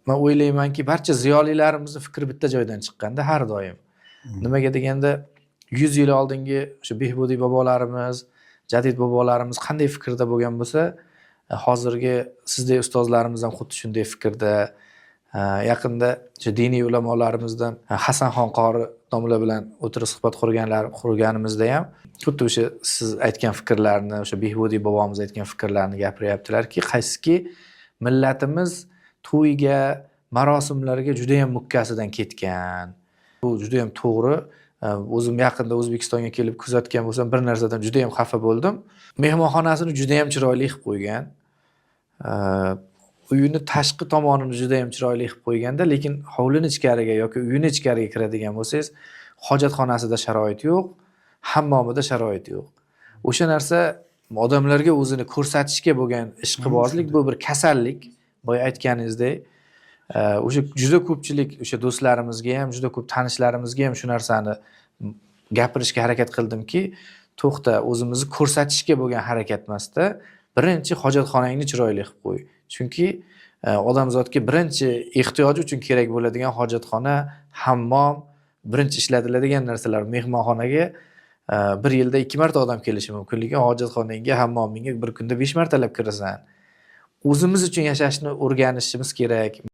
men o'ylaymanki, barcha ziyolilarimizni fikri bitta joydan chiqqanda har doim. Nimaga deganda 100 yil oldingi o'sha Behbudiy bobolarimiz, Jadid bobolarimiz qanday fikrda bo'lgan bo'lsa, hozirgi sizdek ustozlarimiz ham xuddi shunday fikrda. Yaqinda o'sha diniy ulamolarimizdan Hasanxon qori domla bilan o'tirib suhbat qurganimizda ham xuddi o'sha siz aytgan fikrlarni, o'sha Behbudiy bobomiz aytgan fikrlarni gapiryaptilarki, qaysiki millatimiz to'yga, marosimlarga juda ham mukkasidan ketgan. Bu juda ham to'g'ri. O'zim yaqinda O'zbekistonga kelib kuzatgan bo'lsam, bir narsadan juda ham xafa bo'ldim. Mehmonxonasini juda ham chiroyli qilib qo'ygan. Uyini tashqi tomonini juda ham chiroyli qilib qo'yganda, lekin hovlini ichkariga yoki uyini ichkariga kiradigan bo'lsangiz, hojatxonasida sharoit yo'q, hammomida sharoit yo'q. O'sha narsa odamlarga o'zini ko'rsatishga bo'lgan ishqibozlik, bu bir kasallik. Boya aytganingizdek, o'sha juda ko'pchilik o'sha do'stlarimizga ham, juda ko'p tanishlarimizga ham shu narsani gapirishga harakat qildimki, to'xta, o'zimizni ko'rsatishga bo'lgan harakat emasda, birinchi hojatxonangni chiroyli qilib qo'y. Chunki odamzodga birinchi ehtiyoji uchun kerak bo'ladigan hojatxona, hammom, birinchi ishlatiladigan narsalar. Mehmonxonaga bir yilda 2 marta odam kelishi mumkin, lekin hojatxonangga, hammomingga bir kunda 5 martalab kirasan. O'zimiz uchun yashashni o'rganishimiz kerak.